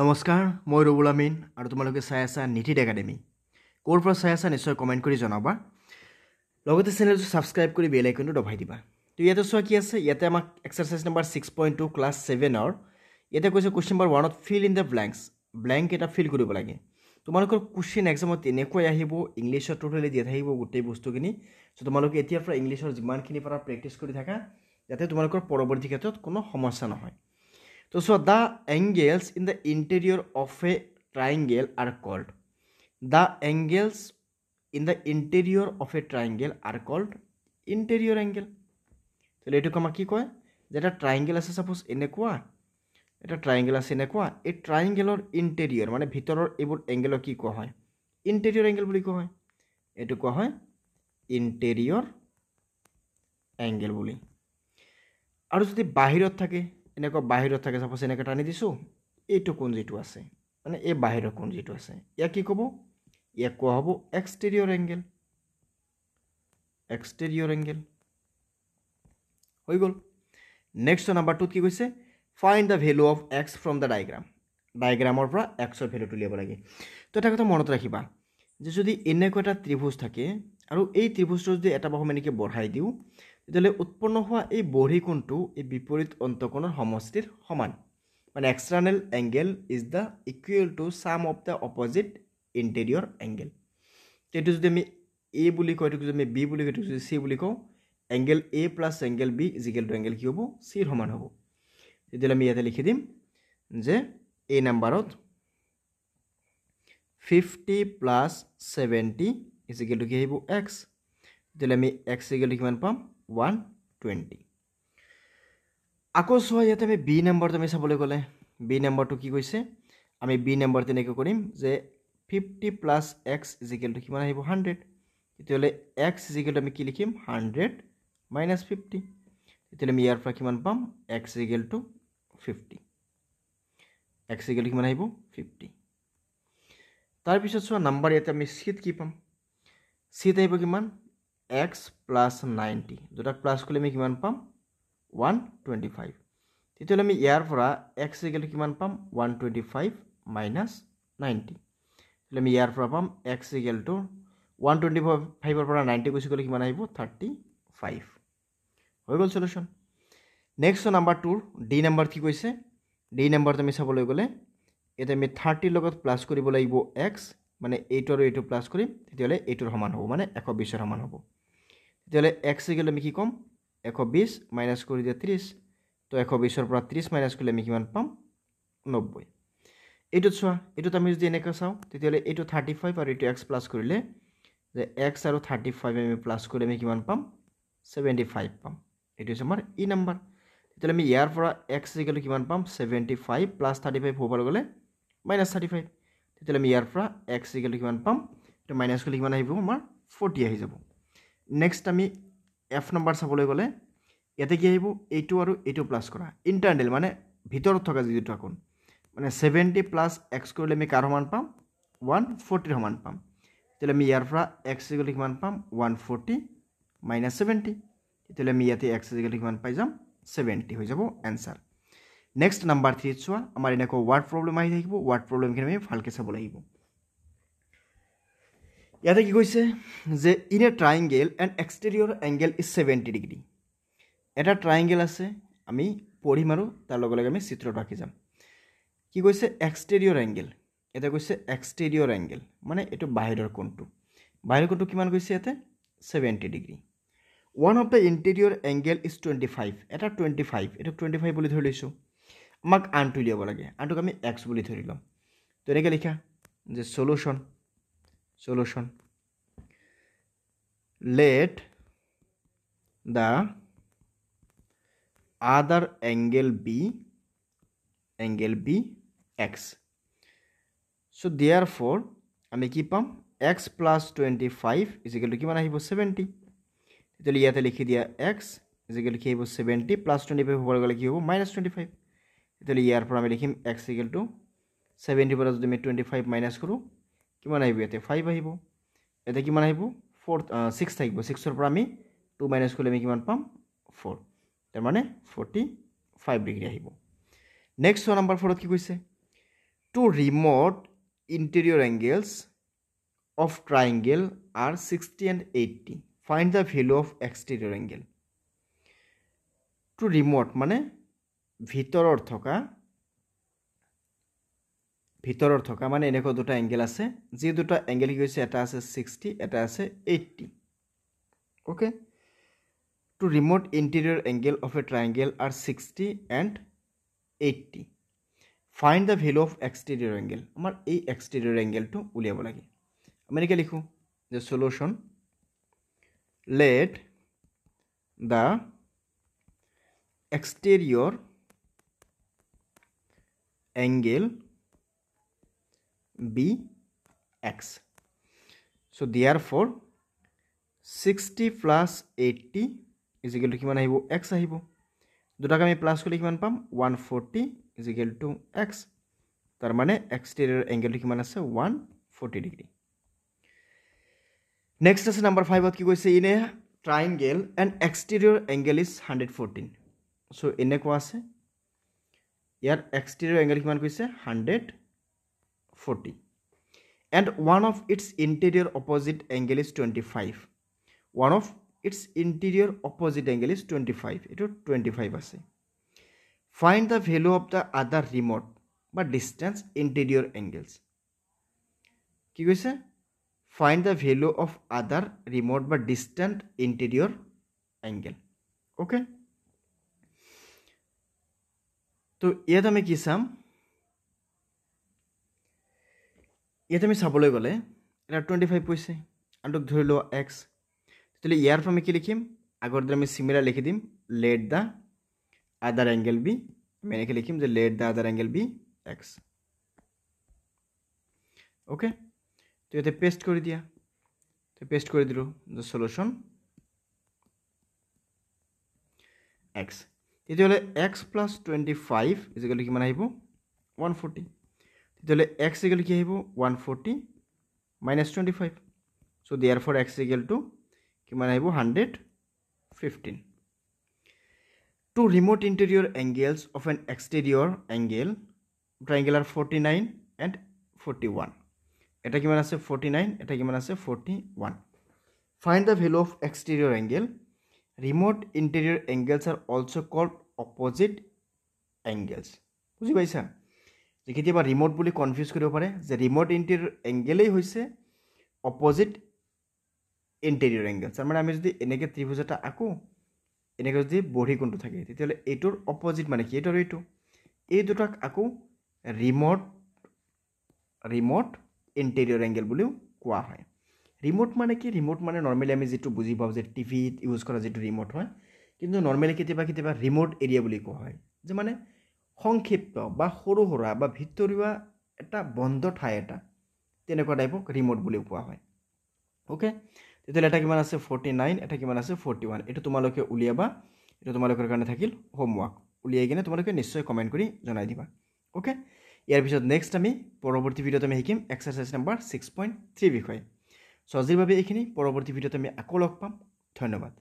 নমস্কাৰ মই ৰবুল আমিন আৰু তোমালোকে চাই আছা নিটিড একাডেমি ক'ৰ পৰা চাই আছা নিশ্চয় কমেণ্ট কৰি জনাবা লগতে চেনেলটো ছাবস্ক্ৰাইব কৰি বেল আইকনটো দবাই দিবা তো ইয়াতে চোৱা কি আছে ইয়াতে আমাক এক্সাৰচাইজ নম্বৰ 6.2 ক্লাছ 7 ৰ ইয়াতে কৈছে question number 1 to fill in the blank এটা ফিল কৰিব লাগে তোমালোকৰ কোৱেশ্চন এক্সামত এনেকৈ আহিব ইংলিছত টোটালি দিয়া থাকিব গোটেই বস্তুখিনি সো তোমালোকে এতিয়াৰ পৰা ইংলিছৰ যিমানখিনি পৰা প্ৰেক্টিছ কৰি থাকা যাতে তোমালোকৰ পৰৱৰ্তী ক্ষেত্ৰত কোনো সমস্যা নহয় So the angles in the interior of a triangle are called. The angles in the interior of a triangle are called interior angle. So let us come কি কয় যেটা triangle আছে suppose এনেকুৱা এটা triangle আছে এনেকুৱা এই triangle interior মানে ভিতৰৰ এইবোৰ angle কি কোৱা হয় interior angle বুলি কোৱা হয় এটো কোৱা হয় interior angle বুলি আৰু যদি বাহিৰত থাকে এনেকুৱা বাহিৰত থাকে সাপোজ এনেকৈ টানি দিছো এইটো কোণ যেটো আছে মানে এই বাহিৰৰ কোণ যেটো আছে ইয়া কি ক'ব ইয়া কোৱা হ'ব এক্সটেৰিয়ৰ এংগেল হৈ গ'ল নেক্সট নাম্বাৰ 2 কি কৈছে find the value of x from the ডায়াগ্ৰামৰ পৰা x ৰ ভ্যালুটো উলিয়াব লাগে তো এটা কথা মনত ৰাখিবা যে যদি এনেকুৱা এটা ত্ৰিভুজ থাকে আৰু এই ত্ৰিভুজটো যদি এটা বাহু মানেকে বঢ়াই দিও তেতিয়ালে উৎপন্ন হোৱা এই বঢ়ি কোণটো এই বিপৰীত অন্তকোণৰ সমষ্টিৰ সমান মানে external angle is the equal to sum of the opposite interior angle তেটো যদি আমি a বুলি কয় তেটো যদি আমি b বুলি কয় তেটো যদি c বুলি কওঁ angle a plus angle b is equal to angle কি হ'ব c ৰ সমান হ'ব তেতিয়ালে আমি ইয়াতে লিখি দিম যে a নম্বৰত 50 plus 70 is equal to কি আহিব x তেতিয়ালে আমি x equal to কিমান পাম 120 আকৌ সোয়া ইয়াতে আমি b নম্বৰটো আমি চাবলৈ গলে b নম্বৰটো কি কৈছে আমি b নম্বৰ তেনেকৈ কৰিম যে 50 plus x is equal to কিমান আহিব 100 তেতিয়ালে x is equal to আমি কি লিখিম 100 minus 50 তেতিয়ালে আমি ইয়াৰ পৰা কিমান পাম x is equal to 50 x is equal to কিমান আহিব 50 তাৰ পিছত সোয়া নম্বৰ ইয়াতে আমি c কি পাম c আহিব কিমান x plus 90 দুটা প্লাস কৰিলে আমি কিমান পাম 125 তেতিয়ালে আমি ইয়াৰ পৰা x ইকুৱেল টু কিমান পাম 125 minus 90 তেতিয়ালে আমি ইয়াৰ পৰা পাম x ইকুৱেল টু 125 ৰ পৰা 90 গুছি গলে কিমান আহিব 35 হৈ গল solution next number 2 D number কি কৈছে ডি নম্বৰ তুমি চাবলৈ গলে এটা আমি 30 লগত প্লাস কৰিব লাগিব x মানে 8 আৰু 8 প্লাস কৰিম তেতিয়ালে 8 ৰ সমান হ'ব মানে 120 ৰ সমান হ'ব তেতিয়ালে x ইকুৱেল আমি কি কম 120 মাইনাস কৰি দিয়া 30 তো 120 ৰ পৰা 30 মাইনাস কৰিলে আমি কিমান পাম 90 এইটো চোৱা এইটো আমি যদি এনেকৈ চাও তেতিয়ালে এইটো 35 আৰু এইটো x প্লাস কৰিলে যে x আৰু 35 আমি প্লাস কৰিলে আমি কিমান পাম 75 পাম এইটো হৈছে আমাৰ ই নম্বৰ তেতিয়ালে আমি ইয়াৰ পৰা x ইকুৱেল কিমান পাম 75 প্লাস 35 হ'ব গলে minus 35 তেতিয়ালে আমি ইয়াৰ পৰা x ইকুৱেল কিমান পাম তো মাইনাস কৰিলে কিমান আহিব আমাৰ 40 আহি যাব নেক্সট আমি f নম্বৰ চাবলৈ গলে ইয়াতে কি আহিব a2 আৰু a2 প্লাস কৰা ইন্টাৰনাল মানে ভিতৰত থকা যি দুটা কোণ মানে 70 প্লাস x কৰিলে আমি কাৰ সমান পাম 140 সমান পাম তেতিয়ালে আমি ইয়াৰ পৰা x ইকুৱেল কিমান পাম 140 minus 70 তেতিয়ালে আমি ইয়াতে x ইকুৱেল কিমান পাই যাম 70 হৈ যাব आंसर নেক্সট নাম্বাৰ 3 চোৱা আমাৰ এনেকৈ ওয়াৰ্ড প্ৰবলেম আহি থাকিব ওয়াৰ্ড প্ৰবলেম খিনি আমি ভালকৈ চাব লাগিব ইয়াতে কি কৈছে যে in a triangle an exterior angle is 70 degree এটা ট্ৰায়াঙ্গেল আছে আমি পঢ়িম আৰু তাৰ লগে লগে আমি চিত্ৰটো আঁকি যাম কি কৈছে এক্সটেৰিয়ৰ এংগেল এটা কৈছে এক্সটেৰিয়ৰ এংগেল মানে এটো বাহিৰৰ কোণটো কিমান কৈছে ইয়াতে 70 degree one of the interior angle is 25 এটা 25 এটো 25 বুলি ধৰি লৈছো আমাক আনটো লিয়াব লাগে আনটোক আমি x বুলি ধৰি লম তো এনেকৈ লিখা যে solution let the other angle be x so therefore আমি কি পাম x plus 25 is equal to কিমান আহিব 70 তেতিয়ালে ইয়াতে লিখি দিয়া x is equal to কি আহিব 70 plus 25 হ'ব গলে কি হ'ব minus 25 তেতিয়ালে ইয়াৰ পৰা আমি লিখিম x equal to 70 পৰা যদি আমি 25 মাইনাস কৰো কিমান আহিব ইয়াতে 5 আহিব এটা কিমান আহিব 6 থাকিব 6 ৰ পৰা আমি 2 মাইনাস কৰিলে আমি কিমান পাম 4 তাৰ মানে 45 ডিগ্ৰী আহিব নেক্সট নাম্বাৰ 4 কি কৈছে Two remote interior angles of triangle are 60 and 80. Find the value of exterior angle. Two remote মানে ভিতৰৰ থকা মানে এনেকুৱা দুটা এংগেল আছে যি দুটা এংগেল কি হৈছে এটা আছে 60 এটা আছে 80 okay two remote interior angle of a triangle are 60 and 80 find the value of exterior angle আমাৰ এই এক্সটেৰিয়ৰ এংগেলটো উলিয়াব লাগে আমি এনেকৈ লিখো যে solution let the exterior angle be x. So therefore 60 plus 80 is equal to কিমান আহিব x আহিব দুটাক আমি প্লাস কৰিলে কিমান পাম 140 is equal to x তাৰ মানে exterior angle কিমান আছে 140 degree. Next আছে number 5 ত কি কৈছে in a triangle and exterior angle is 114. So এনেকুৱা আছে ইয়াৰ exterior angle কিমান কৈছে 140 and one of its interior opposite angle is 25 one of its interior opposite angle is 25 এটো 25 আছে find the value of the other remote but distance interior angles কি কৈছে find the value of other remote but distant interior angle okay তো ইয়াত আমি কি চাম ইয়াত আমি চাবলৈ গ'লে এটা 25 পইছে আনটোক ধৰি লও x তেতিয়ালে ইয়াৰ পৰা আমি কি লিখিম আগৰ দৰে আমি সিমিলাৰ লিখি দিম let the other angle be আমি এনেকৈ লিখিম যে let the other angle be x okay তো ইয়াতে পেস্ট কৰি দিয়া তো পেস্ট কৰি দিলো the solution x তেতিয়ালে x plus 25 is equal to কিমান আহিব 140 তেতিয়ালে x is equal to কি আহিব 140 minus 25 so therefore x is equal to কিমান আহিব 115 two remote interior angles of an exterior angle triangle are 49 and 41 এটা কিমান আছে 49 এটা কিমান আছে 41 find the value of exterior angle remote interior angles are also called opposite angles বুজি পাইছা যে কেতিয়াবা ৰিমোট বুলি কনফিউজ কৰিব পাৰে যে ৰিমোট ইন্টেৰিয়ৰ এংগেলেই হৈছে অপোজিট ইন্টেৰিয়ৰ এংগেল মানে আমি যদি এনেকৈ ত্ৰিভুজ এটা আঁকো এনেকৈ যদি বঢ়ি কোণটো থাকে তেতিয়াহ'লে এইটোৰ অপোজিট মানে কি এইটোৰ এইটো এই দুটাক আকৌ ৰিমোট ইন্টেৰিয়ৰ এংগেল বুলিও কোৱা হয় ৰিমোট মানে কি ৰিমোট মানে নৰ্মেলি আমি যেটো বুজি পাওঁ যে টিভিত ইউজ কৰা যেটো ৰিমোট হয় কিন্তু নৰ্মেলি কেতিয়াবা ৰিমোট এৰিয়া বুলি কোৱা হয় যে মানে সংক্ষিপ্ত বা সৰু সৰা বা ভিতৰুৱা এটা বন্ধ ঠাই এটা তেনেকুৱা টাইপক ৰিমোট বুলি কোৱা হয় ওকে তেতিয়ালে এটা কিমান আছে 49 এটা কিমান আছে 41 এটো তোমালোকে উলিয়াবা এটো তোমালোকৰ কাৰণে থাকিল হোমৱৰ্ক উলিয়াই কিনে তোমালোকে নিশ্চয় কমেন্ট কৰি জনাই দিবা ওকে ইয়াৰ পিছত নেক্সট আমি পৰৱৰ্তী ভিডিওত আমি শিকিম এক্সাৰসাইজ নম্বৰ 6.3 বিষয় সো আজিৰ বাবে এইখিনি পৰৱৰ্তী ভিডিওত আমি আকৌ লগ পাম ধন্যবাদ